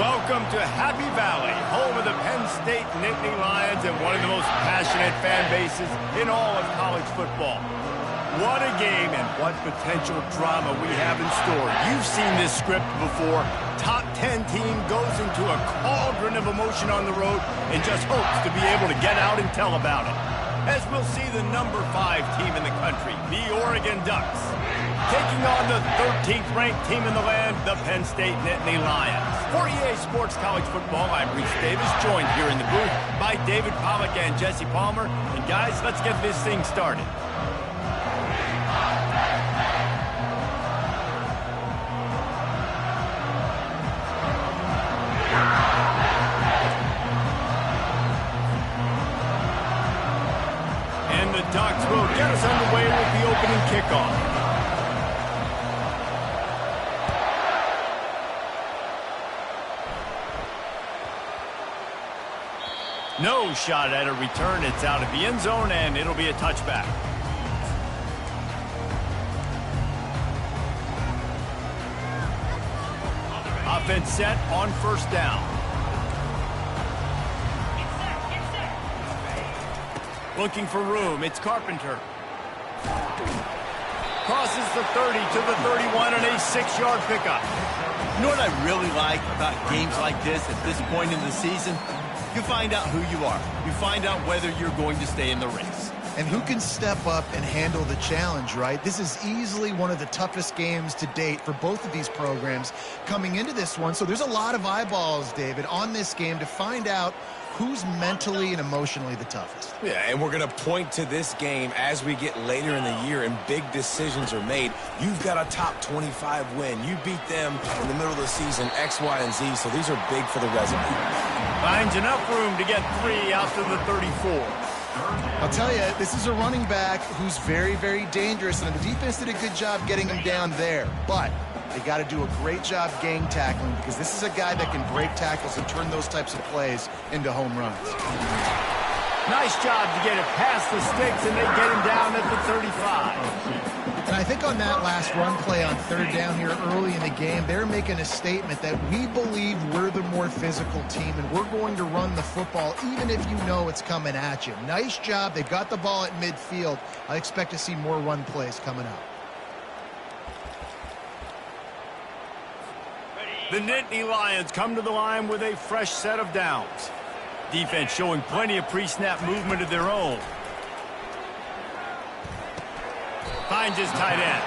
Welcome to Happy Valley, home of the Penn State Nittany Lions and one of the most passionate fan bases in all of college football. What a game and what potential drama we have in store. You've seen this script before. Top 10 team goes into a cauldron of emotion on the road and just hopes to be able to get out and tell about it. As we'll see the number 5 team in the country, the Oregon Ducks, taking on the 13th ranked team in the land, the Penn State Nittany Lions. For EA Sports College Football, I'm Reese Davis, joined here in the booth by David Pollack and Jesse Palmer. And guys, let's get this thing started. And the Ducks will get us underway with the opening kickoff. No shot at a return. It's out of the end zone, and it'll be a touchback. Offense set on first down. Looking for room. It's Carpenter. Crosses the 30 to the 31 on a 6-yard pickup. You know what I really like about games like this at this point in the season? You find out who you are. You find out whether you're going to stay in the race. And who can step up and handle the challenge, right? This is easily one of the toughest games to date for both of these programs coming into this one. So there's a lot of eyeballs, David, on this game to find out who's mentally and emotionally the toughest. Yeah, and we're going to point to this game as we get later in the year and big decisions are made. You've got a top 25 win. You beat them in the middle of the season, X, Y, and Z, so these are big for the resume. Finds enough room to get 3 out to the 34. I'll tell you, this is a running back who's very, very dangerous, and the defense did a good job getting him down there. But they got to do a great job gang tackling because this is a guy that can break tackles and turn those types of plays into home runs. Nice job to get it past the sticks, and they get him down at the 35. And I think on that last run play on third down here early in the game, they're making a statement that we believe we're the more physical team and we're going to run the football even if you know it's coming at you. Nice job. They've got the ball at midfield. I expect to see more run plays coming out. The Nittany Lions come to the line with a fresh set of downs. Defense showing plenty of pre-snap movement of their own. Finds his tight end.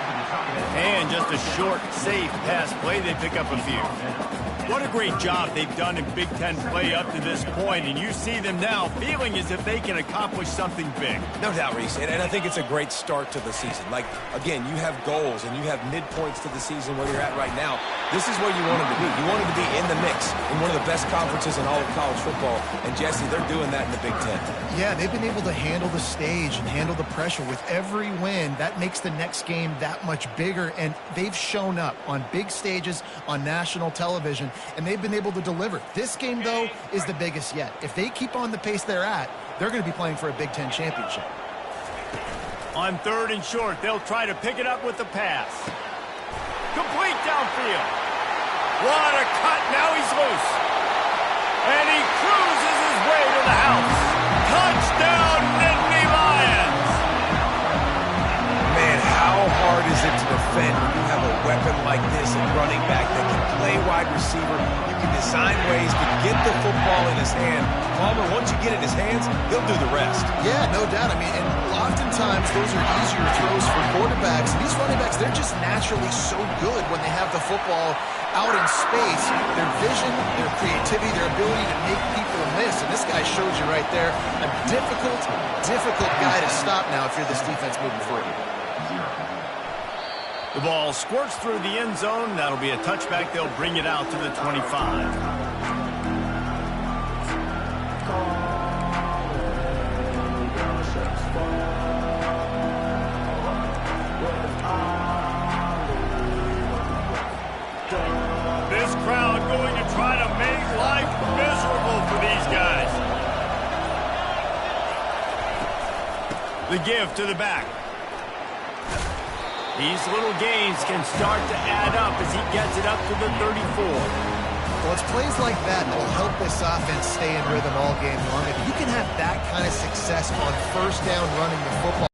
And just a short, safe pass play. They pick up a few. What a great job they've done in Big Ten play up to this point, and you see them now feeling as if they can accomplish something big. No doubt, Reese, and I think it's a great start to the season. Like, again, you have goals and you have midpoints to the season where you're at right now. This is where you wanted to be. You wanted to be in the mix in one of the best conferences in all of college football, and Jesse, they're doing that in the Big Ten. Yeah, they've been able to handle the stage and handle the pressure. With every win, that makes the next game that much bigger, and they've shown up on big stages on national television, and they've been able to deliver. This game, though, is the biggest yet. If they keep on the pace they're at, they're going to be playing for a Big Ten championship. On third and short, they'll try to pick it up with the pass. Complete downfield. What a cut. Now he's loose. And he cruises his way to the house. Touchdown, Nittany Lions. Man, how hard is it to defend when you have a weapon like this at running back that can play wide receiver? You can design ways to get the football in his hand. Palmer, once you get it in his hands, he'll do the rest. Yeah, no doubt. I mean, and oftentimes those are easier throws for quarterbacks. And these running backs, they're just naturally so good when they have the football out in space. Their vision, their creativity, their ability to make people miss. And this guy shows you right there a difficult guy to stop now if you're this defense moving forward. The ball squirts through the end zone. That'll be a touchback. They'll bring it out to the 25. This crowd going to try to make life miserable for these guys. The give to the back. These little gains can start to add up as he gets it up to the 34. Well, it's plays like that that will help this offense stay in rhythm all game long. If you can have that kind of success on first down running the football.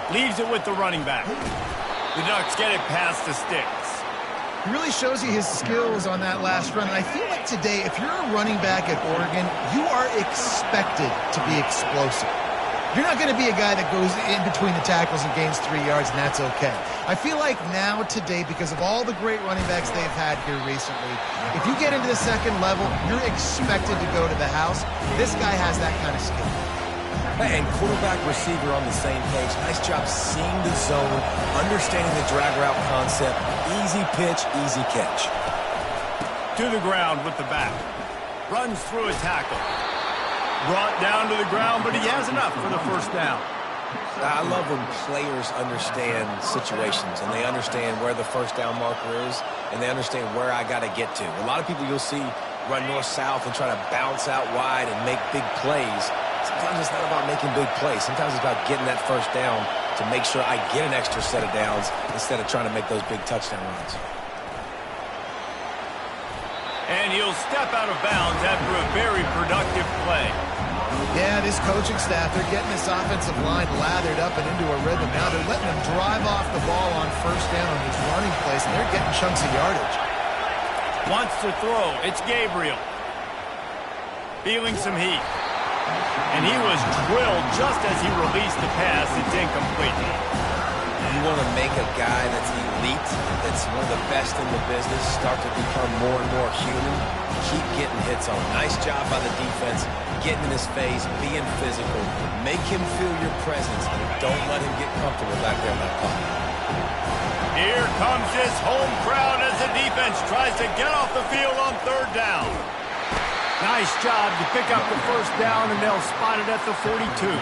Leaves it with the running back. The Ducks get it past the sticks. He really shows you his skills on that last run. And I feel like today, if you're a running back at Oregon, you are expected to be explosive. You're not going to be a guy that goes in between the tackles and gains 3 yards, and that's okay. I feel like now, today, because of all the great running backs they've had here recently, if you get into the second level, you're expected to go to the house. This guy has that kind of skill. And quarterback, receiver on the same page. Nice job seeing the zone, understanding the drag route concept. Easy pitch, easy catch. To the ground with the back. Runs through a tackle. Brought down to the ground, but he has enough for the first down. I love when players understand situations and they understand where the first down marker is and they understand where I got to get to. A lot of people you'll see run north-south and try to bounce out wide and make big plays. Sometimes it's not about making big plays. Sometimes it's about getting that first down to make sure I get an extra set of downs instead of trying to make those big touchdown runs. And he'll step out of bounds after a very productive play. Yeah, this coaching staff, they're getting this offensive line lathered up and into a rhythm. Now they're letting them drive off the ball on first down on these running plays, and they're getting chunks of yardage. Wants to throw. It's Gabriel. Feeling some heat. And he was drilled just as he released the pass. It's incomplete. You want to make a guy that's elite, that's one of the best in the business, start to become more and more human. Keep getting hits on him. Nice job by the defense, getting in his face, being physical. Make him feel your presence. Don't let him get comfortable back there in that pocket. Here comes this home crowd as the defense tries to get off the field on third down. Nice job to pick up the first down, and they'll spot it at the 42.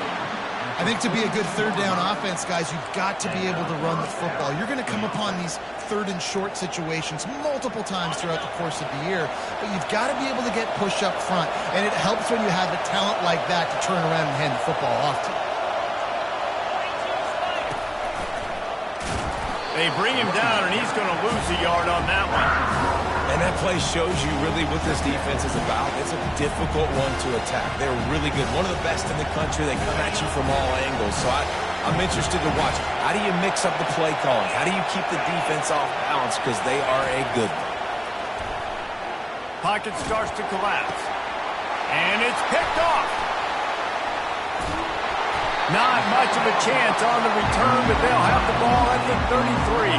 I think to be a good third down offense, guys, you've got to be able to run the football. You're going to come upon these third and short situations multiple times throughout the course of the year, but you've got to be able to get push up front, and it helps when you have a talent like that to turn around and hand the football off to you. They bring him down, and he's going to lose a yard on that one. And that play shows you really what this defense is about. It's a difficult one to attack. They're really good. One of the best in the country. They come at you from all angles. So I'm interested to watch. How do you mix up the play calling? How do you keep the defense off balance? Because they are a good one. Pocket starts to collapse. And it's picked off. Not much of a chance on the return, but they'll have the ball at the 33.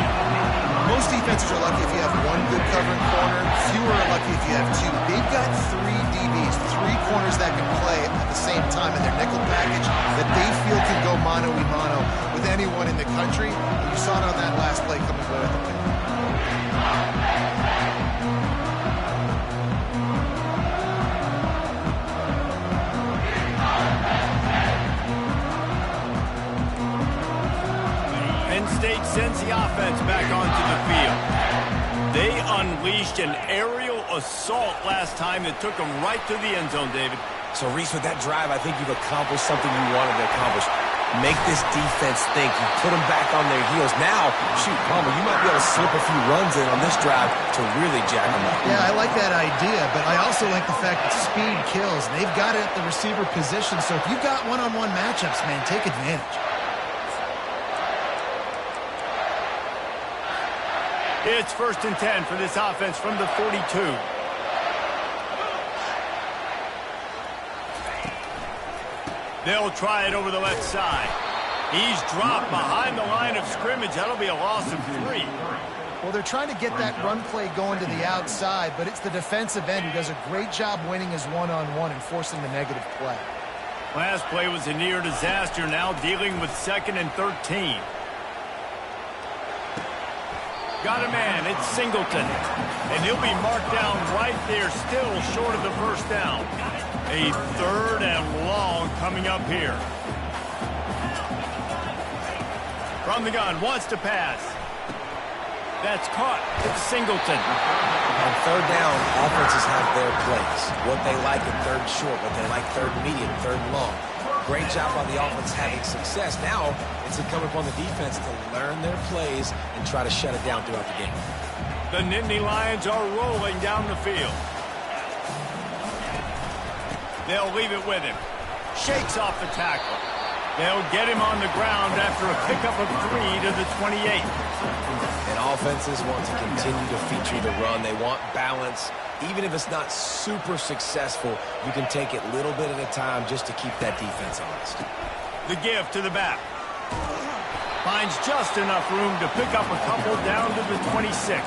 Most defenses are lucky if you have one good covering corner. Fewer are lucky if you have two. They've got three DBs, three corners that can play at the same time in their nickel package that they feel can go mano-a-mano with anyone in the country. And you saw it on that last play coming away with the pick. State sends the offense back onto the field. They unleashed an aerial assault last time that took them right to the end zone, David. So, Reese, with that drive, I think you've accomplished something you wanted to accomplish. Make this defense think. You put them back on their heels. Now, shoot, Palmer, you might be able to slip a few runs in on this drive to really jack them up. Yeah, I like that idea, but I also like the fact that speed kills. They've got it at the receiver position, so if you've got one-on-one matchups, man, take advantage. It's 1st and 10 for this offense from the 42. They'll try it over the left side. He's dropped behind the line of scrimmage. That'll be a loss of 3. Well, they're trying to get that run play going to the outside, but it's the defensive end who does a great job winning his one-on-one and forcing the negative play. Last play was a near disaster. Now dealing with 2nd and 13. Got a man, it's Singleton. And he'll be marked down right there, still short of the first down. A 3rd and long coming up here. From the gun, wants to pass. That's caught. It's Singleton. On 3rd down, offenses have their plays. What they like in 3rd and short, what they like 3rd and medium, 3rd and long. great job by the offense having success. Now it's incumbent upon the defense to learn their plays and try to shut it down throughout the game. The Nittany Lions are rolling down the field. They'll leave it with him. Shakes off the tackle. They'll get him on the ground after a pickup of 3 to the 28. And offenses want to continue to feature the run. They want balance. Even if it's not super successful, you can take it little bit at a time just to keep that defense honest. The give to the back. Finds just enough room to pick up a couple down to the 26.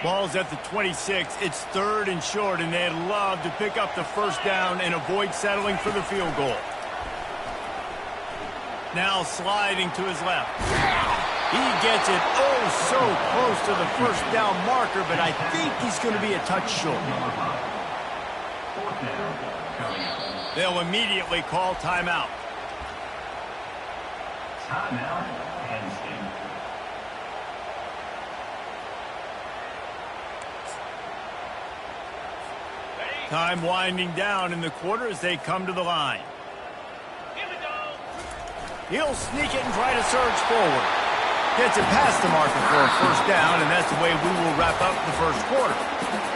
Ball's at the 26. It's 3rd and short, and they'd love to pick up the first down and avoid settling for the field goal. Now sliding to his left. He gets it so close to the first down marker, but I think he's going to be a touch short. They'll immediately call timeout. Timeout, Penn State. Time winding down in the quarter as they come to the line. He'll sneak it and try to surge forward. Gets it past the marker for a first down, and that's the way we will wrap up the first quarter.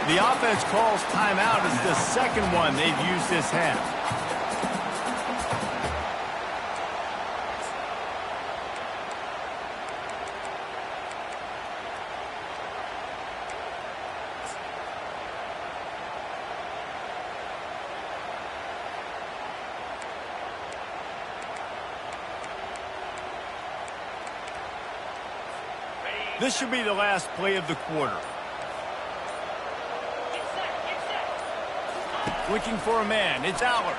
The offense calls timeout as the second one they've used this half. This should be the last play of the quarter. Looking for a man. It's Allard.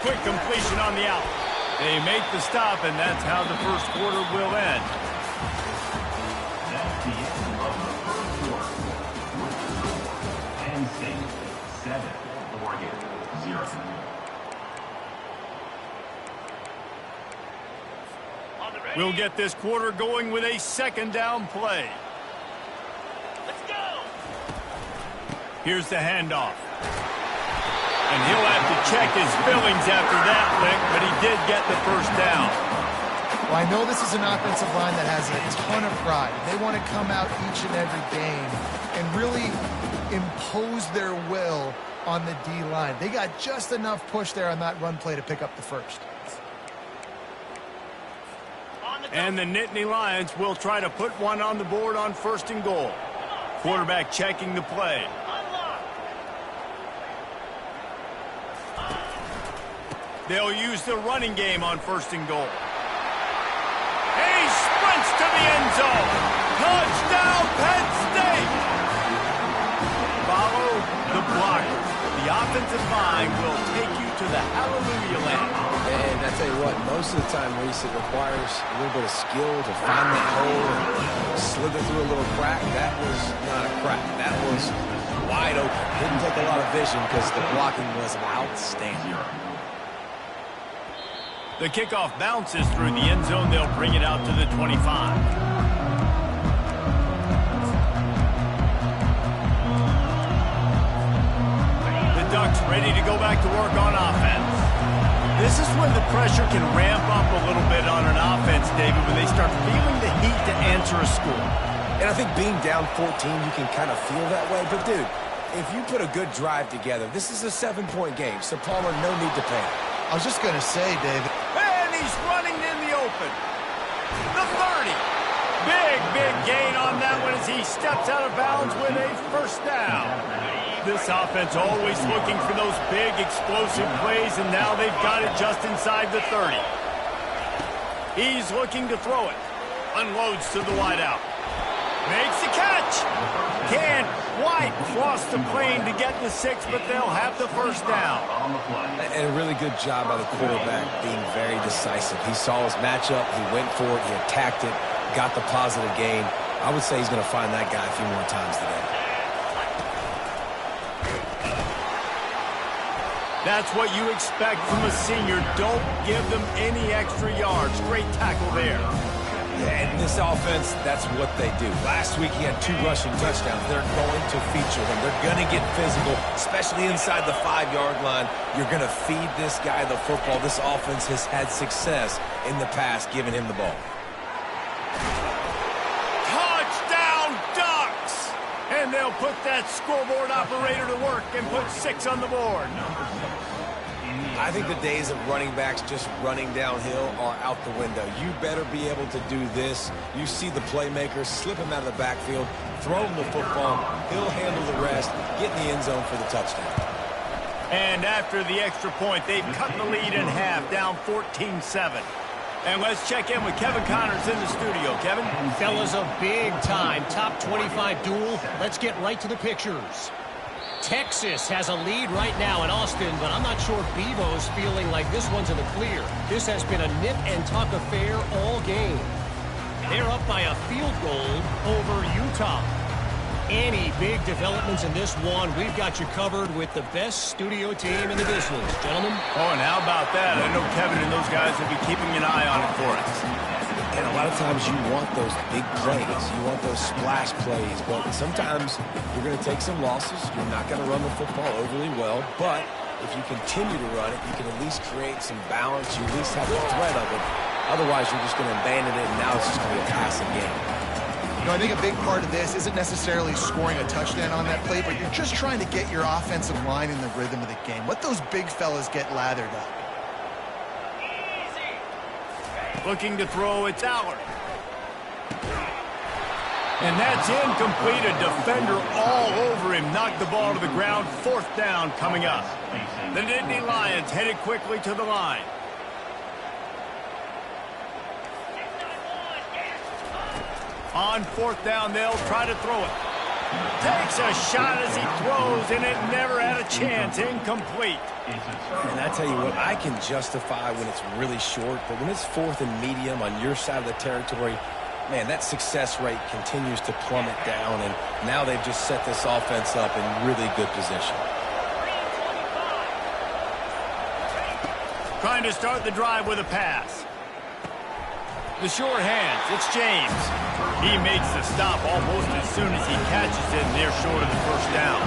Quick completion on the out. They make the stop, and that's how the first quarter will end. That's the end of the first quarter. Penn State 7, Oregon 0. We'll get this quarter going with a second down play. Let's go. Here's the handoff. And he'll have to check his fillings after that lick, but he did get the first down. Well, I know this is an offensive line that has a ton of pride. They want to come out each and every game and really impose their will on the D-line. They got just enough push there on that run play to pick up the first. And the Nittany Lions will try to put one on the board on 1st and goal. Quarterback checking the play. They'll use the running game on 1st and goal. And he sprints to the end zone. Touchdown, Penn State! Follow the blocker. The offensive line will take you to the hallelujah land. And I tell you what, most of the time, Reese, it requires a little bit of skill to find that hole and slither through a little crack. That was not a crack. That was wide open. Didn't take a lot of vision because the blocking was outstanding. The kickoff bounces through the end zone. They'll bring it out to the 25. The Ducks ready to go back to work on offense. This is when the pressure can ramp up a little bit on an offense, David, when they start feeling the heat to answer a score. And I think being down 14, you can kind of feel that way. But, dude, if you put a good drive together, this is a 7-point game. So, Palmer, no need to panic. I was just going to say, David. And he's running in the open. The 30. Big gain on that one as he steps out of bounds with a first down. This offense always looking for those big explosive plays, and now they've got it just inside the 30. He's looking to throw it. Unloads to the wideout. Makes the catch. Can't quite cross the plane to get the 6, but they'll have the first down. And a really good job by the quarterback being very decisive. He saw his matchup. He went for it. He attacked it. Got the positive gain. I would say he's going to find that guy a few more times today. That's what you expect from a senior. Don't give them any extra yards. Great tackle there. Yeah, and this offense, that's what they do. Last week, he had 2 rushing touchdowns. They're going to feature him. They're going to get physical, especially inside the 5-yard line. You're going to feed this guy the football. This offense has had success in the past giving him the ball. Touchdown, Ducks! And they'll put that scoreboard operator to work and put 6 on the board. I think the days of running backs just running downhill are out the window. You better be able to do this. You see the playmakers, slip him out of the backfield, throw him the football, he'll handle the rest, get in the end zone for the touchdown. And after the extra point, they've cut the lead in half, down 14-7. And let's check in with Kevin Connors in the studio. Kevin? Fellas, a big-time top 25 duel. Let's get right to the pictures. Texas has a lead right now in Austin, but I'm not sure Bevo's feeling like this one's in the clear. This has been a nip-and-tuck affair all game. They're up by a field goal over Utah. Any big developments in this one, we've got you covered with the best studio team in the business. Gentlemen? Oh, and how about that? I know Kevin and those guys will be keeping an eye on it for us. And a lot of times you want those big plays. You want those splash plays. But sometimes you're going to take some losses. You're not going to run the football overly well. But if you continue to run it, you can at least create some balance. You at least have the threat of it. Otherwise, you're just going to abandon it, and now it's just going to be a passing game. You know, I think a big part of this isn't necessarily scoring a touchdown on that play, but you're just trying to get your offensive line in the rhythm of the game. Let those big fellas get lathered up. Looking to throw, it's Allard. And that's incomplete. A defender all over him. Knocked the ball to the ground. 4th down coming up. The Nittany Lions headed quickly to the line. On 4th down, they'll try to throw it. Takes a shot as he throws, and it never had a chance. Incomplete. And I tell you what, I can justify when it's really short, but when it's 4th and medium on your side of the territory, man, that success rate continues to plummet down, and now they've just set this offense up in really good position. Trying to start the drive with a pass. The short hands, it's James. He makes the stop almost as soon as he catches it, and they're short of the 1st down.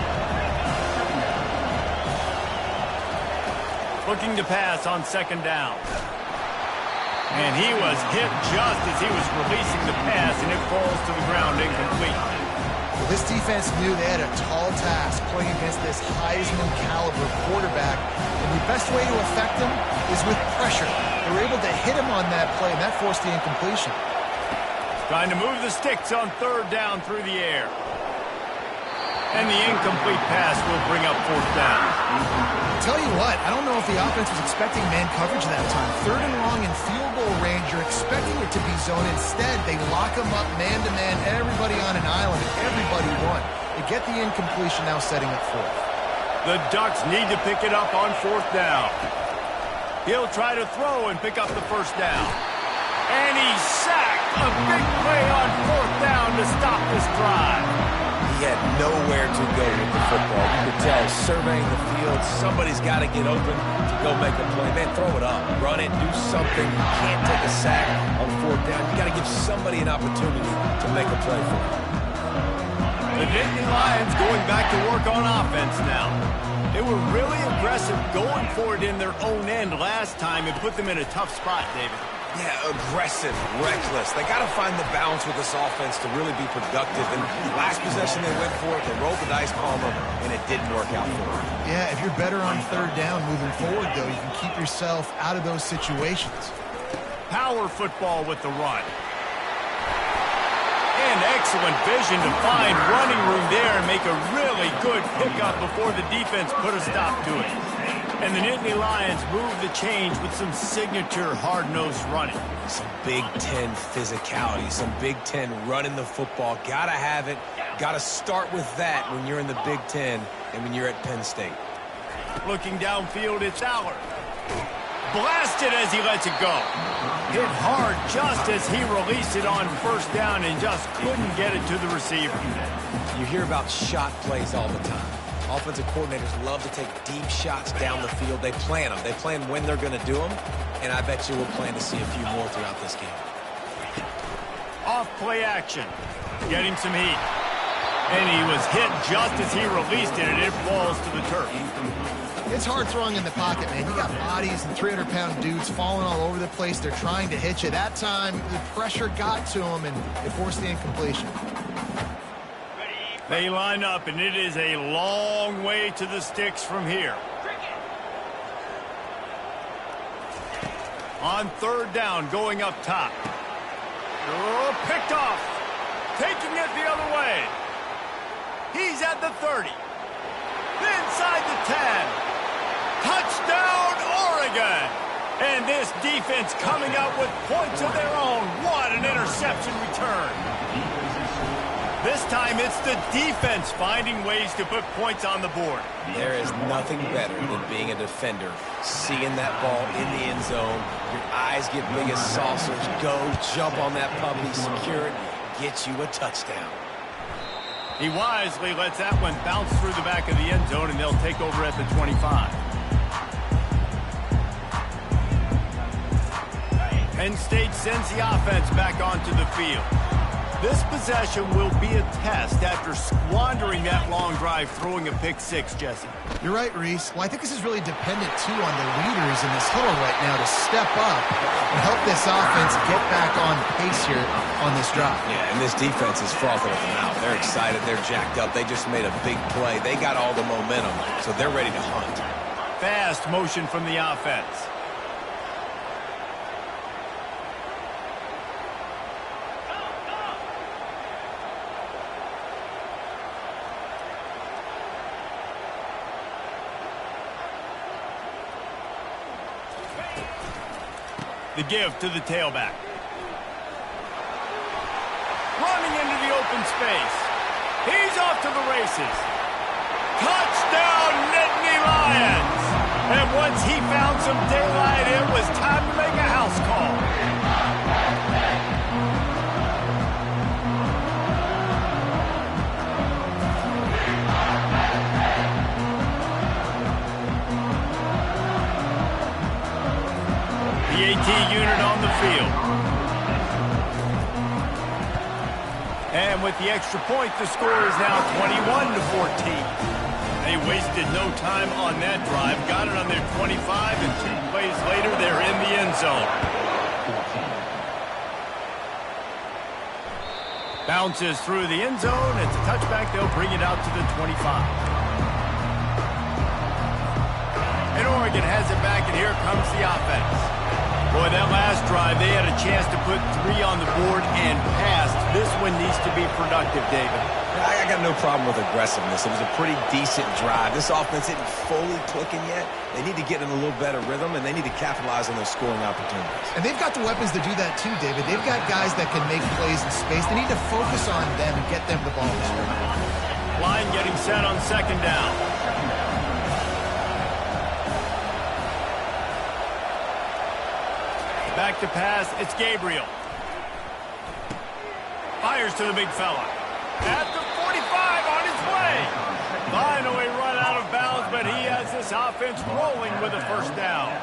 Looking to pass on 2nd down. And he was hit just as he was releasing the pass, and it falls to the ground incomplete. Well, this defense knew they had a tall task playing against this Heisman caliber quarterback, and the best way to affect him is with pressure. They were able to hit him on that play, and that forced the incompletion. Trying to move the sticks on 3rd down through the air. And the incomplete pass will bring up 4th down. I'll tell you what, I don't know if the offense was expecting man coverage that time. 3rd and long in field goal range, you're expecting it to be zone. Instead, they lock them up man-to-man, everybody on an island, and everybody won. They get the incompletion, now setting up 4th. The Ducks need to pick it up on 4th down. He'll try to throw and pick up the 1st down. And he's sacked. A big play on 4th down to stop this drive. He had nowhere to go with the football. You could tell, surveying the field, somebody's got to get open to go make a play. Man, throw it up. Run it. Do something. You can't take a sack on 4th down. You got to give somebody an opportunity to make a play for him. The Nittany Lions going back to work on offense now. They were really aggressive going for it in their own end last time and put them in a tough spot, David. Yeah, aggressive, reckless. They got to find the balance with this offense to really be productive. And last possession they went for it, they rolled the dice, Palmer, and it didn't work out for them. Yeah, if you're better on 3rd down moving forward, though, you can keep yourself out of those situations. Power football with the run. And excellent vision to find running room there and make a really good pickup before the defense put a stop to it. And the Nittany Lions move the change with some signature hard-nosed running. Some Big Ten physicality, some Big Ten running the football. Got to have it. Got to start with that when you're in the Big Ten and when you're at Penn State. Looking downfield, it's Allard. Blasted as he lets it go. Hit hard just as he released it on 1st down and just couldn't get it to the receiver. You hear about shot plays all the time. Offensive coordinators love to take deep shots down the field. They plan them. They plan when they're going to do them, and I bet you we'll plan to see a few more throughout this game. Off play action. Getting some heat. And he was hit just as he released it, and it falls to the turf. It's hard throwing in the pocket, man. You got bodies and 300-pound dudes falling all over the place. They're trying to hit you. That time, the pressure got to him, and it forced the incompletion. They line up, and it is a long way to the sticks from here. On third down, going up top. Oh, picked off. Taking it the other way. He's at the 30. Inside the 10. Touchdown, Oregon. And this defense coming up with points of their own. What an interception return. This time it's the defense finding ways to put points on the board. There is nothing better than being a defender, seeing that ball in the end zone. Your eyes get big as saucers. Go, jump on that puppy, secure it, get you a touchdown. He wisely lets that one bounce through the back of the end zone, and they'll take over at the 25. Penn State sends the offense back onto the field. This possession will be a test after squandering that long drive, throwing a pick six, Jesse. You're right, Reese. Well, I think this is really dependent, too, on the leaders in this huddle right now to step up and help this offense get back on pace here on this drive. Yeah, and this defense is frothing at the mouth. They're excited. They're jacked up. They just made a big play. They got all the momentum, so they're ready to hunt. Fast motion from the offense. The give to the tailback. Running into the open space. He's off to the races. Touchdown, Nittany Lions! And once he found some daylight, it was time to make a house call. The AT unit on the field. And with the extra point, the score is now 21-14. They wasted no time on that drive. Got it on their 25, and 2 plays later, they're in the end zone. Bounces through the end zone. It's a touchback. They'll bring it out to the 25. And Oregon has it back, and here comes the offense. Boy, that last drive, they had a chance to put 3 on the board and passed. This one needs to be productive, David. I got no problem with aggressiveness. It was a pretty decent drive. This offense isn't fully clicking yet. They need to get in a little better rhythm, and they need to capitalize on those scoring opportunities. And they've got the weapons to do that too, David. They've got guys that can make plays in space. They need to focus on them and get them the ball. Line getting set on second down. Back to pass, it's Gabriel. Fires to the big fella. At the 45, on his way. Finally run out of bounds, but he has this offense rolling with a first down.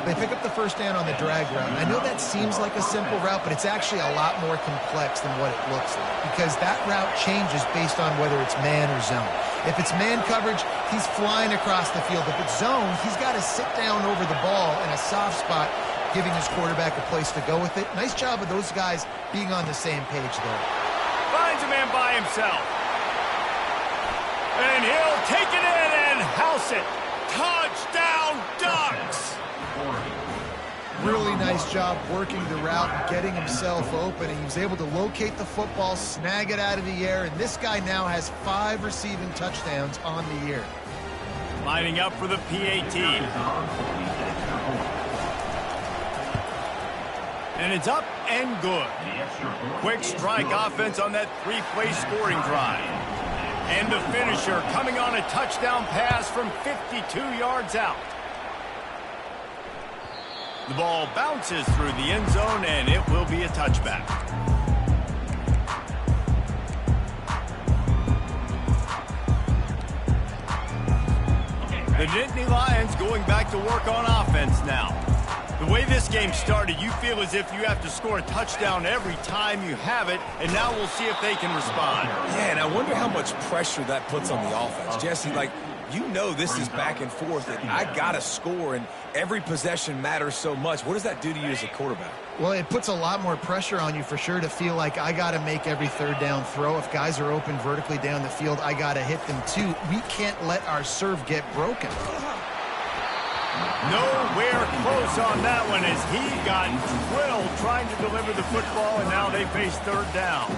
They pick up the first down on the drag route. I know that seems like a simple route, but it's actually a lot more complex than what it looks like, because that route changes based on whether it's man or zone. If it's man coverage, he's flying across the field. If it's zone, he's got to sit down over the ball in a soft spot, giving his quarterback a place to go with it. Nice job of those guys being on the same page there. Finds a man by himself. And he'll take it in and house it. Touchdown, Ducks! Really nice job working the route and getting himself open. He was able to locate the football, snag it out of the air, and this guy now has 5 receiving touchdowns on the year. Lining up for the PAT. And it's up and good. Quick strike offense on that 3-play scoring drive. And the finisher coming on a touchdown pass from 52 yards out. The ball bounces through the end zone, and it will be a touchback. The Nittany Lions going back to work on offense now. The way this game started, you feel as if you have to score a touchdown every time you have it, and now we'll see if they can respond. Yeah, and I wonder how much pressure that puts on the offense. Jesse, like, you know this is back and forth, and I got to score, and every possession matters so much. What does that do to you as a quarterback? Well, it puts a lot more pressure on you for sure to feel like I got to make every third down throw. If guys are open vertically down the field, I got to hit them too. We can't let our serve get broken. Nowhere close on that one as he got drilled trying to deliver the football, and now they face third down.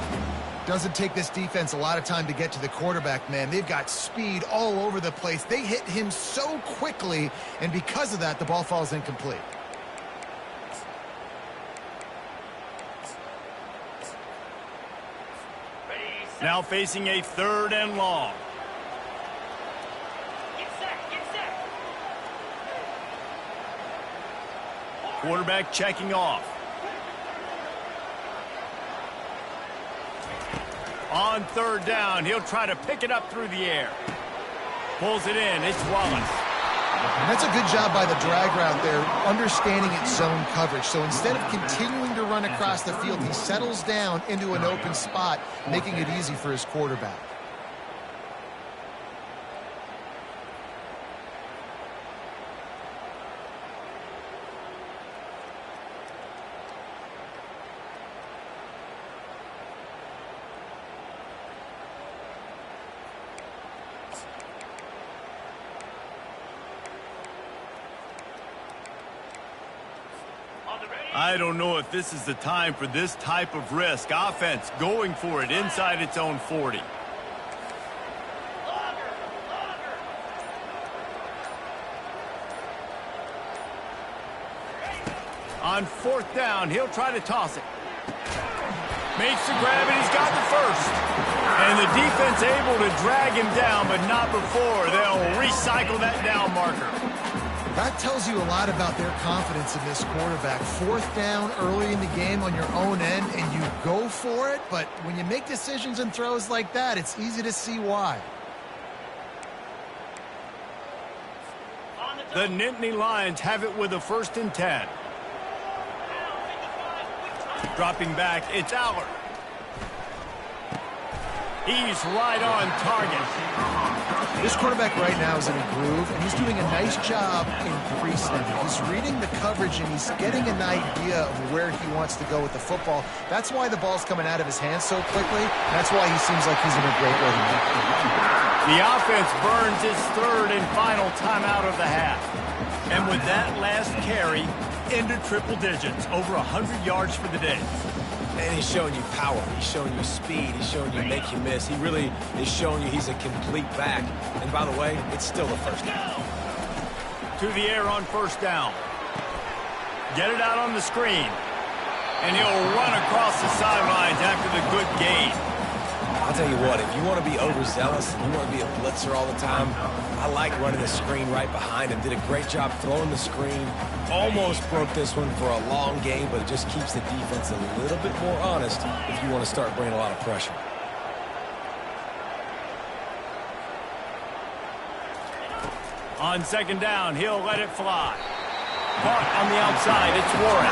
Doesn't take this defense a lot of time to get to the quarterback, man. They've got speed all over the place. They hit him so quickly, and because of that, the ball falls incomplete. Now facing a third and long. Quarterback checking off. On third down, he'll try to pick it up through the air. Pulls it in. It's Wallace. And that's a good job by the drag route there, understanding its zone coverage. So instead of continuing to run across the field, he settles down into an open spot, making it easy for his quarterback. I don't know if this is the time for this type of risk. Offense going for it inside its own 40. On fourth down, he'll try to toss it. Makes the grab, and he's got the first. And the defense able to drag him down, but not before. They'll recycle that down marker. That tells you a lot about their confidence in this quarterback. Fourth down early in the game on your own end, and you go for it. But when you make decisions and throws like that, it's easy to see why. The Nittany Lions have it with a 1st and 10. Dropping back, it's Allard. He's right on target. This quarterback right now is in a groove, and he's doing a nice job increasing it. He's reading the coverage, and he's getting an idea of where he wants to go with the football. That's why the ball's coming out of his hands so quickly. That's why he seems like he's in a great rhythm. The offense burns its 3rd and final timeout of the half. And with that last carry, into triple digits, over 100 yards for the day. And he's showing you power. He's showing you speed. He's showing you make you miss. He really is showing you he's a complete back. And by the way, it's still a first down. To the air on 1st down. Get it out on the screen. And he'll run across the sidelines after the good gain. I'll tell you what, if you want to be overzealous and you want to be a blitzer all the time, I like running the screen right behind him. Did a great job throwing the screen. Almost broke this one for a long game, but it just keeps the defense a little bit more honest if you want to start bringing a lot of pressure. On 2nd down, he'll let it fly. Caught on the outside, it's Warren.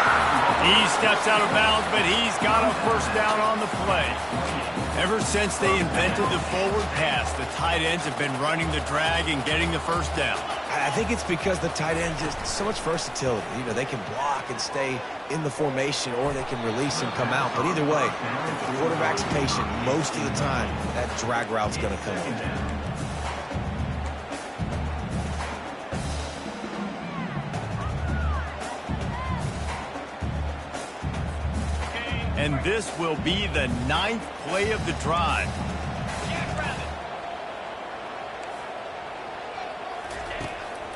He steps out of bounds, but he's got a 1st down on the play. Ever since they invented the forward pass, the tight ends have been running the drag and getting the 1st down. I think it's because the tight end just so much versatility. You know, they can block and stay in the formation, or they can release and come out. But either way, if the quarterback's patient most of the time, that drag route's going to come in. And this will be the 9th play of the drive.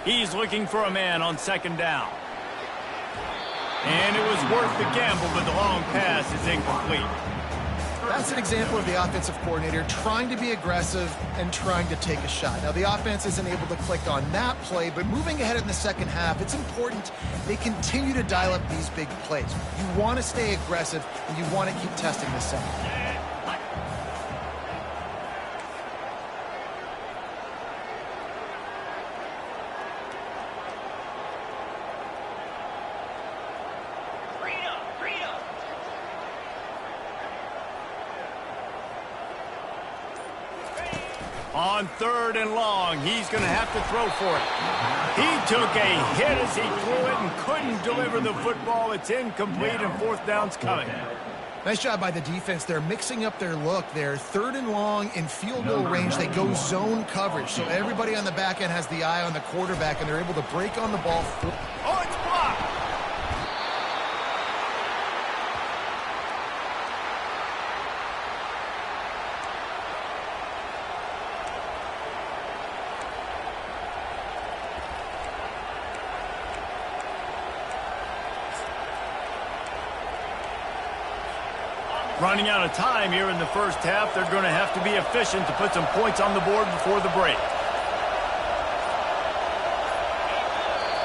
He's looking for a man on 2nd down. And it was worth the gamble, but the long pass is incomplete. That's an example of the offensive coordinator trying to be aggressive and trying to take a shot. Now, the offense isn't able to click on that play, but moving ahead in the 2nd half, it's important they continue to dial up these big plays. You want to stay aggressive, and you want to keep testing this out. On 3rd and long, he's going to have to throw for it. He took a hit as he threw it and couldn't deliver the football. It's incomplete, and 4th down's coming. Nice job by the defense. They're mixing up their look. They're 3rd and long in field goal range. They go zone coverage. So everybody on the back end has the eye on the quarterback, and they're able to break on the ball. Oh, it's blocked. Running out of time here in the first half. They're going to have to be efficient to put some points on the board before the break.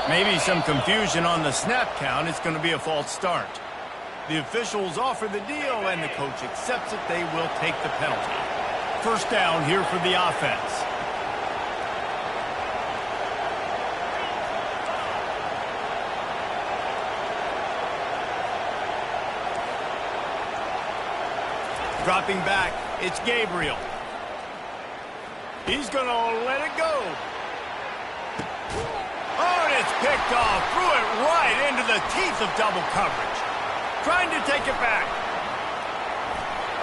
Maybe some confusion on the snap count. It's going to be a false start. The officials offer the deal, and the coach accepts it. They will take the penalty. First down here for the offense. Dropping back, it's Gabriel. He's going to let it go. Oh, and it's picked off. Threw it right into the teeth of double coverage. Trying to take it back.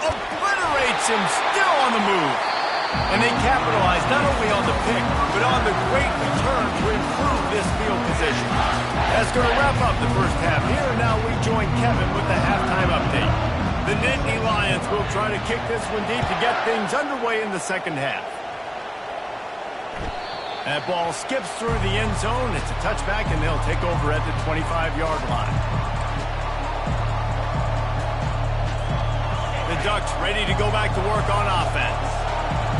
Obliterates him, still on the move. And they capitalize not only on the pick, but on the great return to improve this field position. That's going to wrap up the first half here. Now we join Kevin with the halftime update. The Nittany Lions will try to kick this one deep to get things underway in the second half. That ball skips through the end zone. It's a touchback, and they'll take over at the 25-yard line. The Ducks ready to go back to work on offense.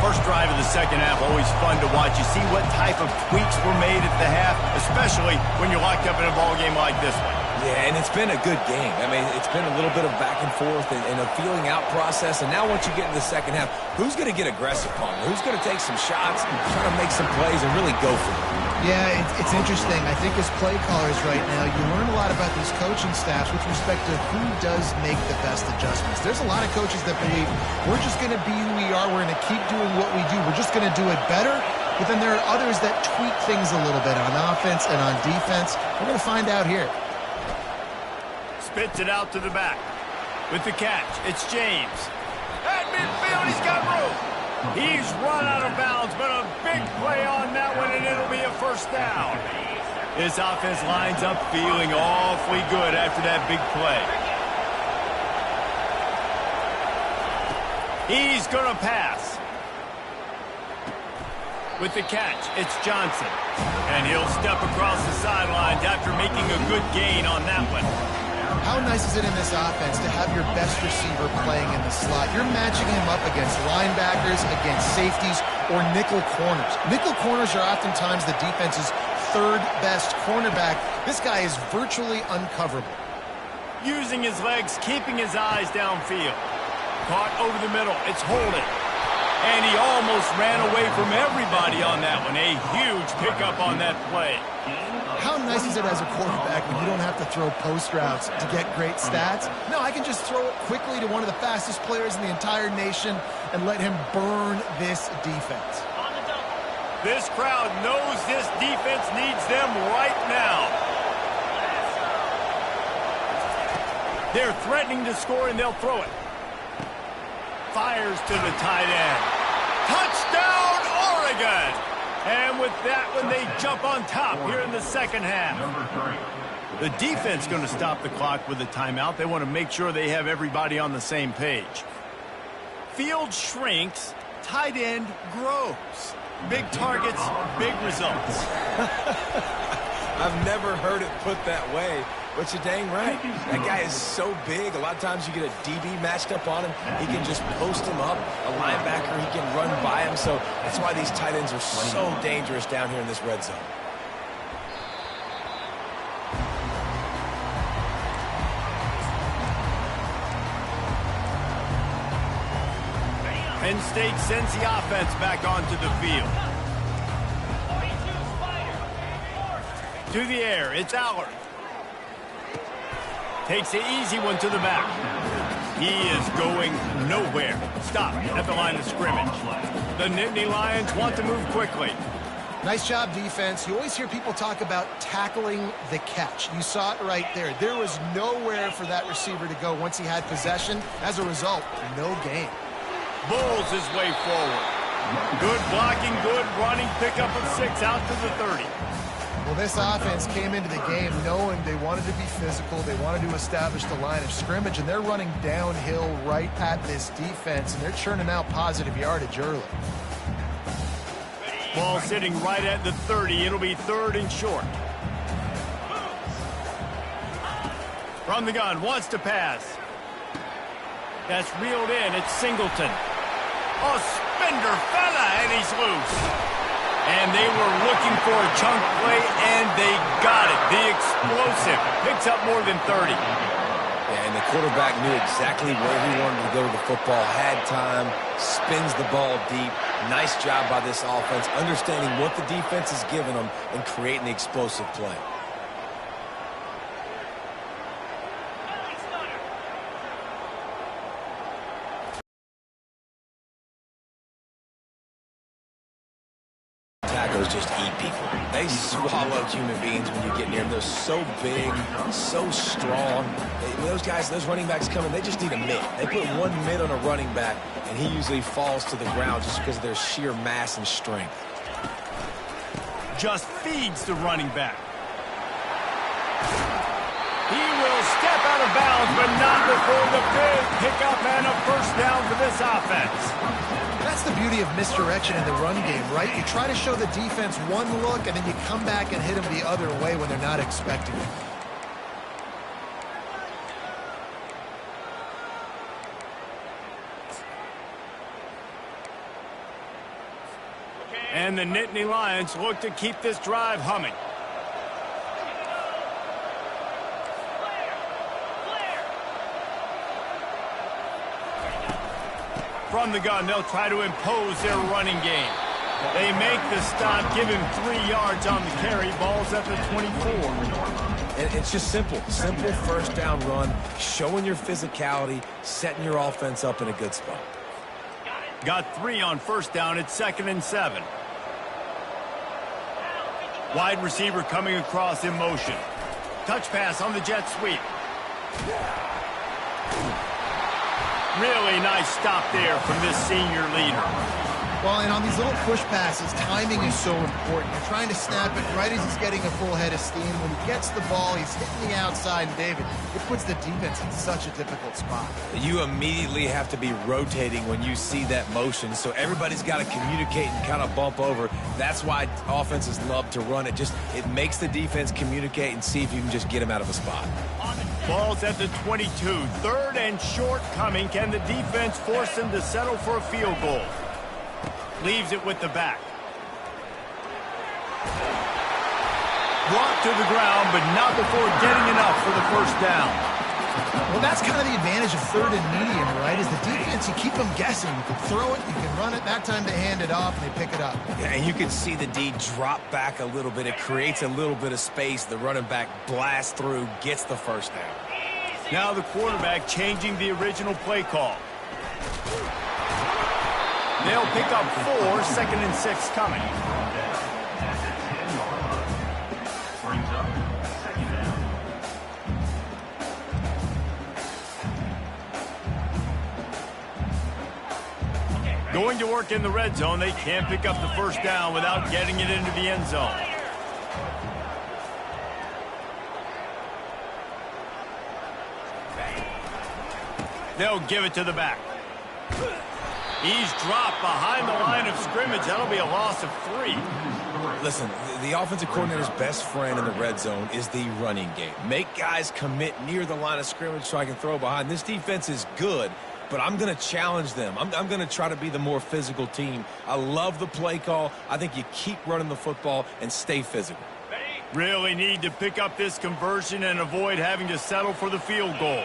First drive of the second half, always fun to watch. You see what type of tweaks were made at the half, especially when you're locked up in a ball game like this one. Yeah, and it's been a good game. I mean, it's been a little bit of back and forth and a feeling out process. And now once you get in the second half, who's going to get aggressive, Palmer? Who's going to take some shots, try to make some plays, and really go for it? Yeah, it's interesting. I think as play callers right now, you learn a lot about these coaching staffs with respect to who does make the best adjustments. There's a lot of coaches that believe we're just going to be who we are. We're going to keep doing what we do. We're just going to do it better. But then there are others that tweak things a little bit on offense and on defense. We're going to find out here. Spits it out to the back. With the catch, it's James. At midfield, he's got room. He's run out of bounds, but a big play on that one, and it'll be a first down. This offense lines up feeling awfully good after that big play. He's going to pass. With the catch, it's Johnson. And he'll step across the sidelines after making a good gain on that one. How nice is it in this offense to have your best receiver playing in the slot? You're matching him up against linebackers, against safeties, or nickel corners. Nickel corners are oftentimes the defense's 3rd best cornerback. This guy is virtually uncoverable. Using his legs, keeping his eyes downfield. Caught over the middle. It's Holden. And he almost ran away from everybody on that one. A huge pickup on that play. How nice is it as a quarterback when you don't have to throw post routes to get great stats? No, I can just throw it quickly to one of the fastest players in the entire nation and let him burn this defense. This crowd knows this defense needs them right now. They're threatening to score, and they'll throw it. Fires to the tight end. Touchdown, Oregon! And with that one, they jump on top here in the second half. The defense going to stop the clock with a timeout. They want to make sure they have everybody on the same page. Field shrinks, tight end grows. Big targets, big results. I've never heard it put that way, but you're dang right. That guy is so big. A lot of times you get a DB matched up on him. He can just post him up. A linebacker, he can run by him. So that's why these tight ends are so dangerous down here in this red zone. Penn State sends the offense back onto the field. To the air, it's Allard. Takes the easy one to the back. He is going nowhere. Stop at the line of scrimmage. The Nittany Lions want to move quickly. Nice job, defense. You always hear people talk about tackling the catch. You saw it right there. There was nowhere for that receiver to go once he had possession. As a result, no gain. Bulls his way forward. Good blocking, good running, pickup of 6 out to the 30. Well, this offense came into the game knowing they wanted to be physical. They wanted to establish the line of scrimmage, and they're running downhill right at this defense, and they're churning out positive yardage early. Ball sitting right at the 30. It'll be 3rd and short. From the gun, wants to pass. That's reeled in. It's Singleton. Oh, Spender fella, and he's loose. And they were looking for a chunk play, and they got it. The explosive picks up more than 30. Yeah, and the quarterback knew exactly where he wanted to go to the football, had time, spins the ball deep. Nice job by this offense, understanding what the defense is giving them and creating the explosive play. Tackles just eat people. They swallow human beings when you get near them. They're so big, so strong. Those guys, those running backs coming, they just need a mitt. They put one mitt on a running back, and he usually falls to the ground just because of their sheer mass and strength. Just feeds the running back. He will step out of bounds, but not before the big pickup and a first down for this offense. That's the beauty of misdirection in the run game, right? You try to show the defense one look, and then you come back and hit them the other way when they're not expecting it. And the Nittany Lions look to keep this drive humming. From the gun, they'll try to impose their running game. They make the stop, give him 3 yards on the carry. Ball's at the 24. And it's just simple. Simple first down run, showing your physicality, setting your offense up in a good spot. Got 3 on first down. It's 2nd and 7. Wide receiver coming across in motion. Touch pass on the jet sweep. Really nice stop there from this senior leader. Well, and on these little push passes, timing is so important. You're trying to snap it right as he's getting a full head of steam. When he gets the ball, he's hitting the outside, and David, it puts the defense in such a difficult spot. You immediately have to be rotating when you see that motion, so everybody's got to communicate and kind of bump over. That's why offenses love to run it. It makes the defense communicate and see if you can just get him out of a spot. Ball's at the 22. 3rd and short coming. Can the defense force him to settle for a field goal? Leaves it with the back. Brought to the ground, but not before getting enough for the first down. Well, that's kind of the advantage of 3rd and medium, right? Is the defense, you keep them guessing. You can throw it, you can run it. That time they hand it off and they pick it up. Yeah, and you can see the D drop back a little bit. It creates a little bit of space. The running back blasts through, gets the first down. Now the quarterback changing the original play call. They'll pick up 4, 2nd and 6 coming. Brings up 2nd down. Going to work in the red zone. They can't pick up the first down without getting it into the end zone. They'll give it to the back. He's dropped behind the line of scrimmage. That'll be a loss of 3. Listen, the offensive coordinator's best friend in the red zone is the running game. Make guys commit near the line of scrimmage so I can throw behind. This defense is good, but I'm going to challenge them. I'm going to try to be the more physical team. I love the play call. I think you keep running the football and stay physical. Really need to pick up this conversion and avoid having to settle for the field goal.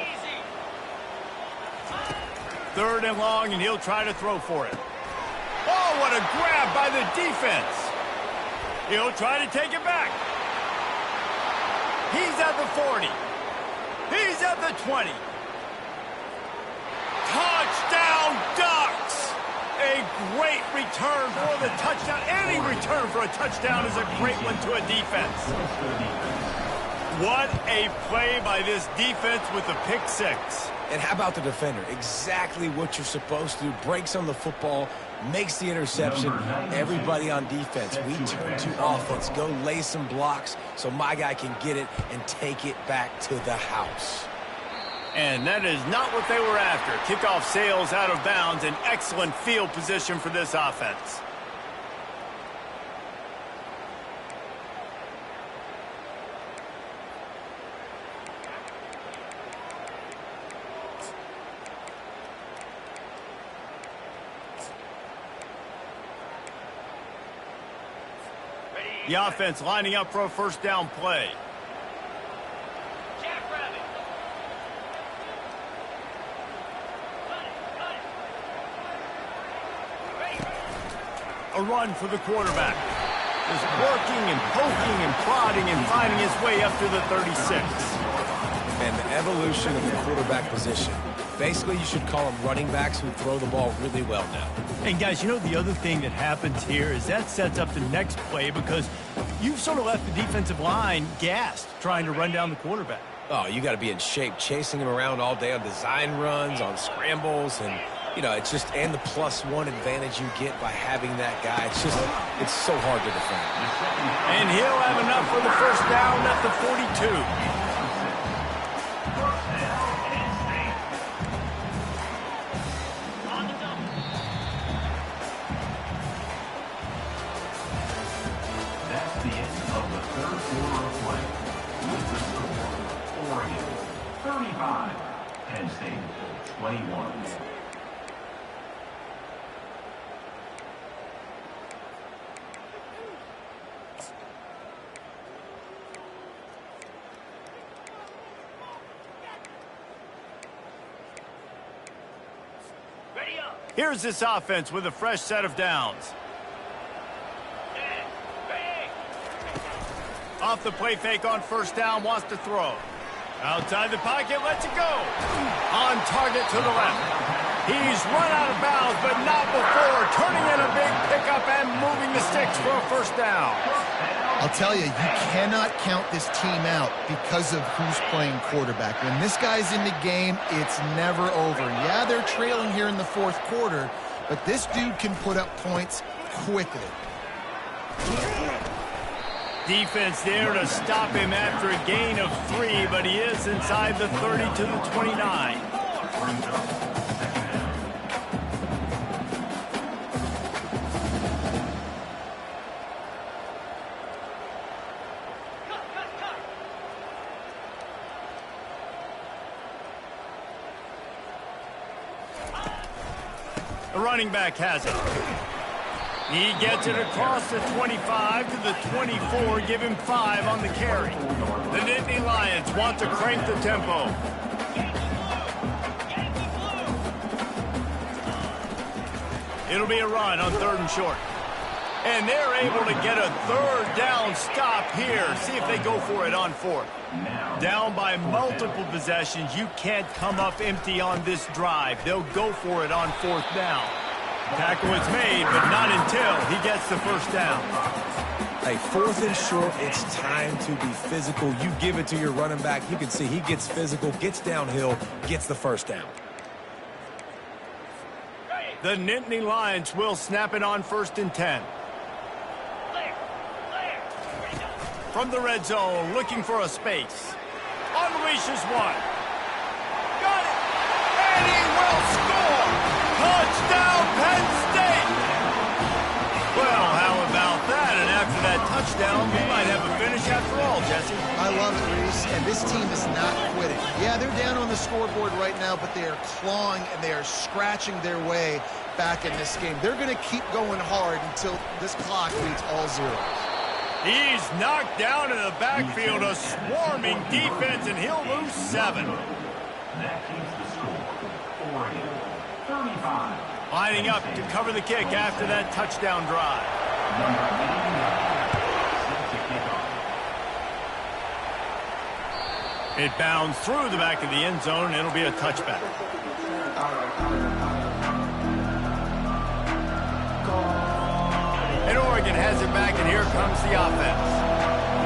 3rd and long, and he'll try to throw for it. Oh, what a grab by the defense. He'll try to take it back. He's at the 40. He's at the 20. return for the touchdown. Any return for a touchdown is a great one to a defense. What a play by this defense with the pick six. And how about the defender? Exactly what you're supposed to do. Breaks on the football, makes the interception. Everybody on defense, we turn to offense. Go lay some blocks so my guy can get it and take it back to the house. And that is not what they were after. Kickoff sails out of bounds. An excellent field position for this offense. The offense lining up for a first down play. A run for the quarterback. Is working and poking and prodding and finding his way up to the 36. And the evolution of the quarterback position. Basically, you should call them running backs who throw the ball really well now. And guys, you know the other thing that happens here is that sets up the next play because you've sort of left the defensive line gassed trying to run down the quarterback. Oh, you got to be in shape, chasing him around all day on design runs, on scrambles, and, you know, it's just, and the +1 advantage you get by having that guy. It's just, it's so hard to defend. And he'll have enough for the first down at the 42. That's the end of the third quarter of play. With the score, Oregon 35, Penn State 21. Here's this offense with a fresh set of downs. Off the play fake on first down, wants to throw. Outside the pocket, lets it go. On target to the left. He's run out of bounds, but not before turning in a big pickup and moving the sticks for a first down. I'll tell you, you cannot count this team out because of who's playing quarterback. When this guy's in the game, it's never over. Yeah, they're trailing here in the fourth quarter, but this dude can put up points quickly. Defense there to stop him after a gain of 3, but he is inside the 30 to the 29. The running back has it. He gets it across the 25 to the 24, give him 5 on the carry. The Nittany Lions want to crank the tempo. It'll be a run on 3rd and short. And they're able to get a 3rd down stop here. See if they go for it on 4th. Down by multiple possessions. You can't come up empty on this drive. They'll go for it on 4th down. Tackle is made, but not until he gets the first down. Hey, 4th and short, it's time to be physical. You give it to your running back. You can see he gets physical, gets downhill, gets the first down. The Nittany Lions will snap it on 1st and 10. From the red zone, looking for a space. Unleashes one. Got it! And he will score! Touchdown, Penn State! Well, how about that? And after that touchdown, we might have a finish after all, Jesse. I love it, Reese, and this team is not quitting. Yeah, they're down on the scoreboard right now, but they are clawing and they are scratching their way back in this game. They're going to keep going hard until this clock reads all zeros. He's knocked down in the backfield, a swarming defense, and he'll lose 7. That keeps the score. Oregon 35. Lining up to cover the kick after that touchdown drive. Number 89 set to kick off. It bounds through the back of the end zone, and it'll be a touchback. Oregon has it back, and here comes the offense.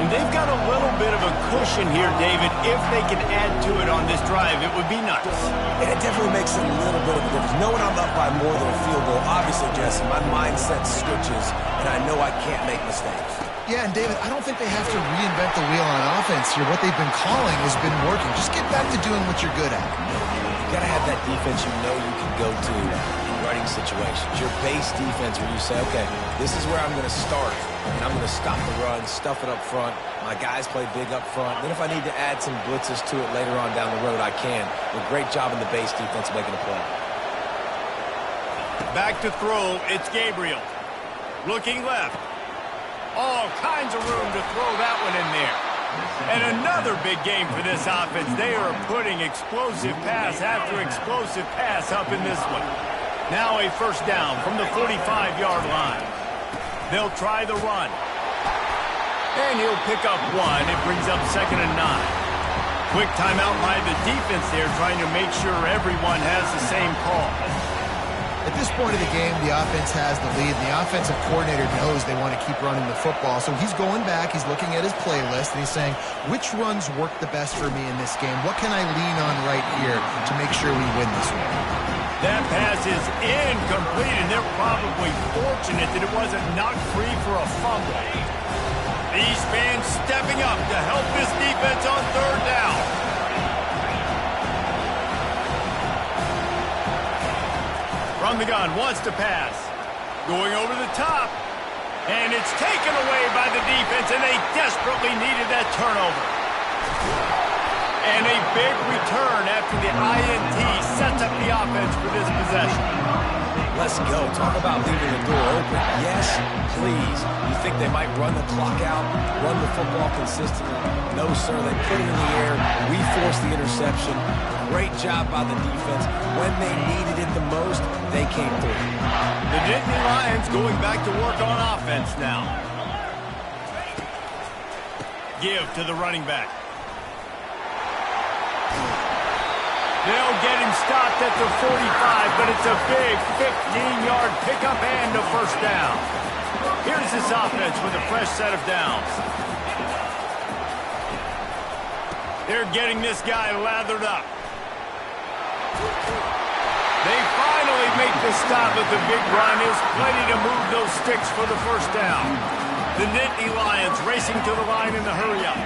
And they've got a little bit of a cushion here, David. If they can add to it on this drive, it would be nice. And it definitely makes a little bit of a difference. Knowing I'm up by more than a field goal, obviously, Jesse, my mindset switches, and I know I can't make mistakes. Yeah, and David, I don't think they have to reinvent the wheel on offense here. What they've been calling has been working. Just get back to doing what you're good at. You got to have that defense you know you can go to in running situations. Your base defense where you say, okay, this is where I'm going to start, and I'm going to stop the run, stuff it up front. My guys play big up front. Then if I need to add some blitzes to it later on down the road, I can. A great job in the base defense making a play. Back to throw, it's Gabriel. Looking left. All kinds of room to throw that one in there. And another big game for this offense. They are putting explosive pass after explosive pass up in this one. Now a first down from the 45-yard line. They'll try the run. And he'll pick up one. It brings up 2nd and 9. Quick timeout by the defense there, trying to make sure everyone has the same call. At this point of the game, the offense has the lead. The offensive coordinator knows they want to keep running the football. So he's going back, he's looking at his playlist, and he's saying, which runs work the best for me in this game? What can I lean on right here to make sure we win this one? That pass is incomplete, and they're probably fortunate that it wasn't knocked free for a fumble. These fans stepping up to help this defense on 3rd down. From the gun, wants to pass. Going over the top. And it's taken away by the defense, and they desperately needed that turnover. And a big return after the INT sets up the offense for this possession. Let's go. Talk about leaving the door open. Yes, please. You think they might run the clock out, run the football consistently? No, sir. They put it in the air. We forced the interception. Great job by the defense. When they needed it the most, they came through. The Nittany Lions going back to work on offense now. Give to the running back. They'll get him stopped at the 45, but it's a big 15-yard pickup and a first down. Here's this offense with a fresh set of downs. They're getting this guy lathered up. They finally make the stop, but the big run is plenty to move those sticks for the first down. The Nittany Lions racing to the line in the hurry-up.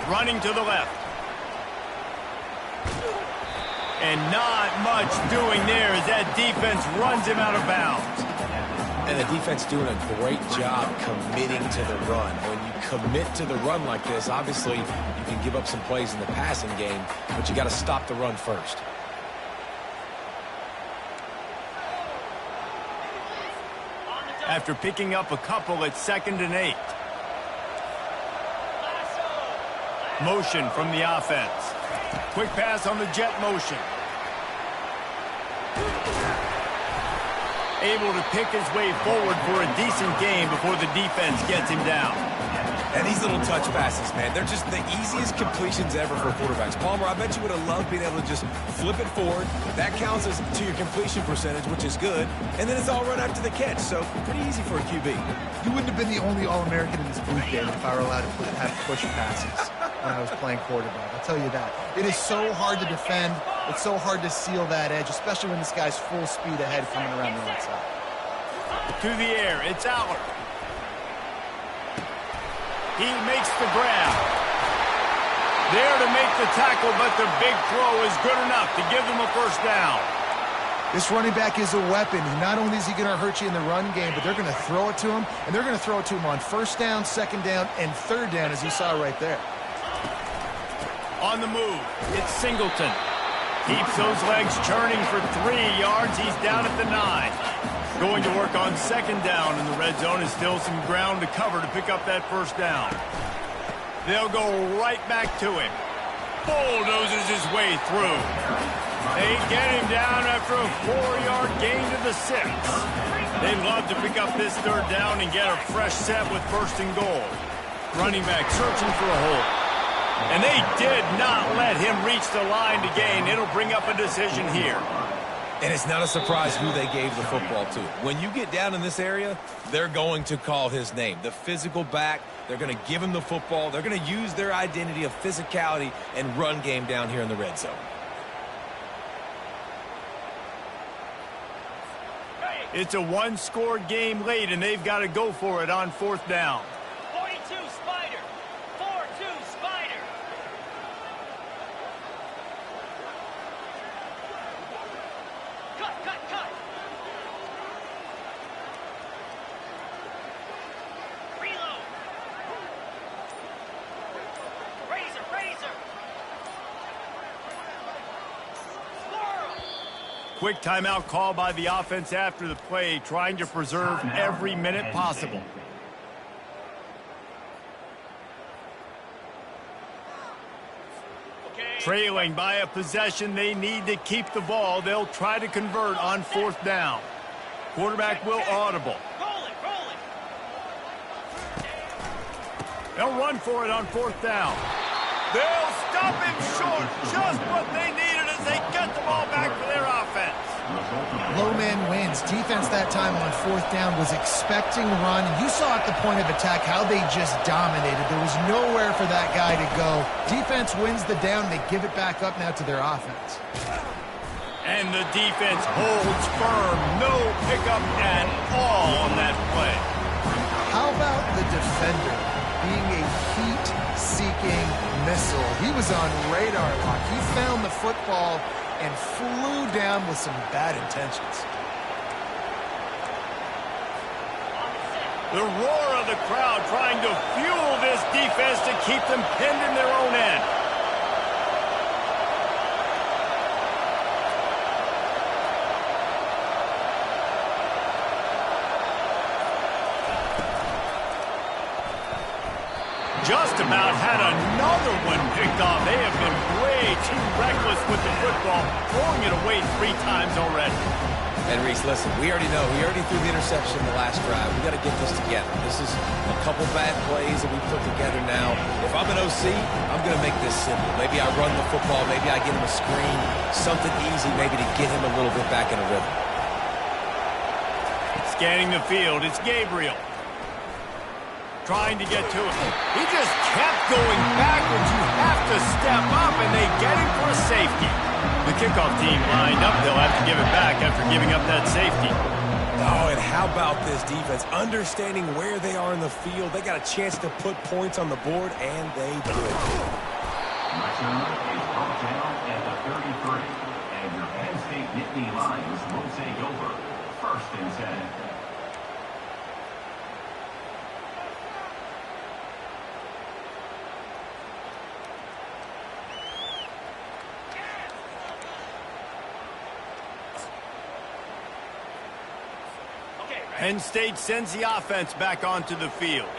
Running to the left. And not much doing there as that defense runs him out of bounds. And the defense doing a great job committing to the run. When you commit to the run like this, obviously you can give up some plays in the passing game, but you got to stop the run first. After picking up a couple at 2nd and 8. Motion from the offense. Quick pass on the jet motion. Able to pick his way forward for a decent game before the defense gets him down. And these little touch passes, man, they're just the easiest completions ever for quarterbacks. Palmer, I bet you would have loved being able to just flip it forward. That counts as to your completion percentage, which is good. And then it's all run after the catch, so pretty easy for a QB. You wouldn't have been the only All-American in this booth, David, if I were allowed to have push passes when I was playing quarterback. I'll tell you that. It is so hard to defend. It's so hard to seal that edge, especially when this guy's full speed ahead coming around the outside. To the air, it's Aller. He makes the grab. There to make the tackle, but the big throw is good enough to give them a first down. This running back is a weapon. Not only is he going to hurt you in the run game, but they're going to throw it to him, and they're going to throw it to him on 1st down, 2nd down, and 3rd down, as you saw right there. On the move, it's Singleton. Keeps those legs churning for 3 yards. He's down at the 9. Going to work on 2nd down, and the red zone is still some ground to cover to pick up that first down. They'll go right back to him. Bulldozes his way through. They get him down after a 4-yard gain to the 6. They'd love to pick up this 3rd down and get a fresh set with 1st and goal. Running back searching for a hole. And they did not let him reach the line to gain. It'll bring up a decision here. And it's not a surprise who they gave the football to. When you get down in this area, they're going to call his name. The physical back, they're going to give him the football. They're going to use their identity of physicality and run game down here in the red zone. It's a one-score game late, and they've got to go for it on 4th down. 42 Spider. 4-2 Spider. Cut. Reload. Razor. Squirrel. Quick timeout call by the offense after the play, trying to preserve every minute possible. Trailing by a possession, they need to keep the ball. They'll try to convert on 4th down. Quarterback will audible. Roll it. They'll run for it on 4th down. They'll stop him short. Just what they needed as they get the ball back for their offense. Low man wins. Defense that time on 4th down was expecting run. You saw at the point of attack how they just dominated. There was nowhere for that guy to go. Defense wins the down. They give it back up now to their offense. And the defense holds firm. No pickup at all on that play. How about the defender being a heat-seeking missile? He was on radar lock. He found the football and flew down with some bad intentions. The roar of the crowd trying to fuel this defense to keep them pinned in their own end. Just about had another one picked off. They have been way too reckless with the football, throwing it away 3 times already. And Reese, listen, we already threw the interception in the last drive. We got to get this together. This is a couple bad plays that we put together now. If I'm an OC, I'm going to make this simple. Maybe I run the football. Maybe I get him a screen. Something easy maybe to get him a little bit back in a rhythm. Scanning the field, it's Gabriel. Trying to get to it. He just kept going backwards. You have to step up, and they get him for a safety. The kickoff team lined up. They'll have to give it back after giving up that safety. Oh, and how about this defense? Understanding where they are in the field. They got a chance to put points on the board, and they did. Return is brought down at the 33. And your Penn State Nittany Lions will take over. 1st and 10. Penn State sends the offense back onto the field.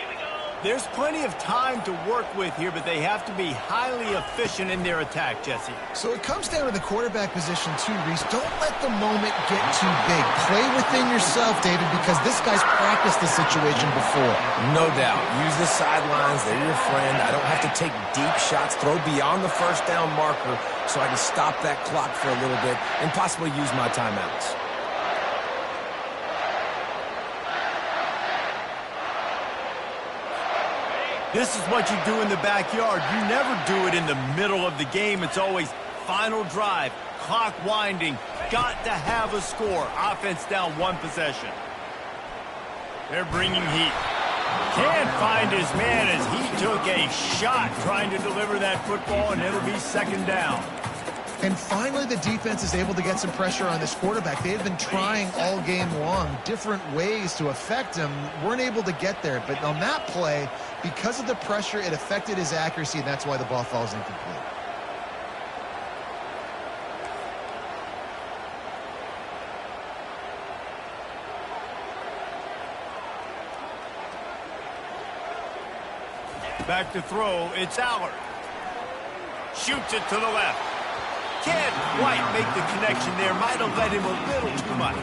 There's plenty of time to work with here, but they have to be highly efficient in their attack, Jesse. So it comes down to the quarterback position too, Reese. Don't let the moment get too big. Play within yourself, David, because this guy's practiced this situation before. No doubt. Use the sidelines. They're your friend. I don't have to take deep shots. Throw beyond the 1st down marker so I can stop that clock for a little bit and possibly use my timeouts. This is what you do in the backyard. You never do it in the middle of the game. It's always final drive, clock winding, got to have a score. Offense down 1 possession. They're bringing heat. Can't find his man as he took a shot trying to deliver that football, and it'll be 2nd down. And finally, the defense is able to get some pressure on this quarterback. They have been trying all game long different ways to affect him. Weren't able to get there. But on that play, because of the pressure, it affected his accuracy, and that's why the ball falls incomplete. Back to throw, it's Allard. Shoots it to the left. Can't quite make the connection there. Might have led him a little too much.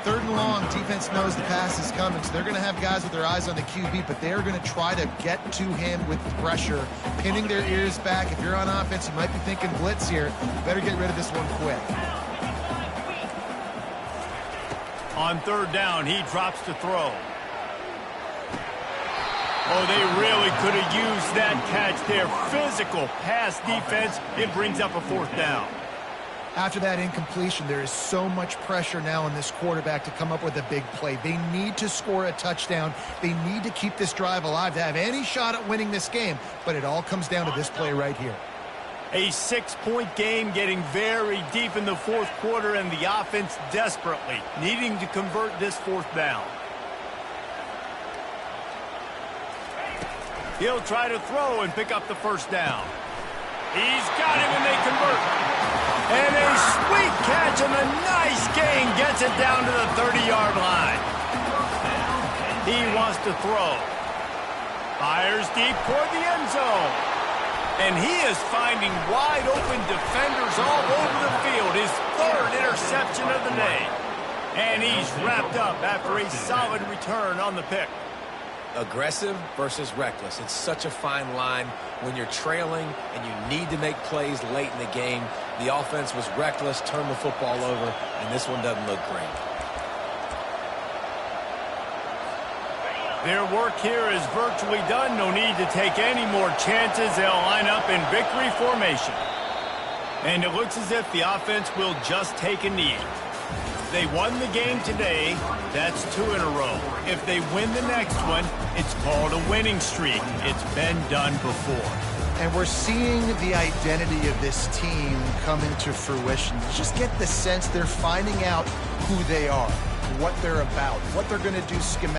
3rd and long, defense knows the pass is coming, so they're going to have guys with their eyes on the QB, but they're going to try to get to him with pressure, pinning their ears back. If you're on offense, you might be thinking blitz here. Better get rid of this one quick. On third down, he drops to throw. Oh, they really could have used that catch there. Physical pass defense. It brings up a fourth down. After that incompletion, there is so much pressure now on this quarterback to come up with a big play. They need to score a touchdown. They need to keep this drive alive to have any shot at winning this game. But it all comes down to this play right here. A 6-point game getting very deep in the fourth quarter, and the offense desperately needing to convert this fourth down. He'll try to throw and pick up the first down. He's got him, and they convert. And a sweet catch and a nice gain gets it down to the 30-yard line. He wants to throw. Fires deep toward the end zone. And he is finding wide-open defenders all over the field. His third interception of the day. And he's wrapped up after a solid return on the pick. Aggressive versus reckless. It's such a fine line when you're trailing and you need to make plays late in the game. The offense was reckless, turned the football over, and this one doesn't look great. Their work here is virtually done. No need to take any more chances. They'll line up in victory formation. And it looks as if the offense will just take a knee. They won the game today. That's 2 in a row. If they win the next one, it's called a winning streak. It's been done before. And we're seeing the identity of this team come into fruition. You just get the sense they're finding out who they are, what they're about, what they're going to do schematically.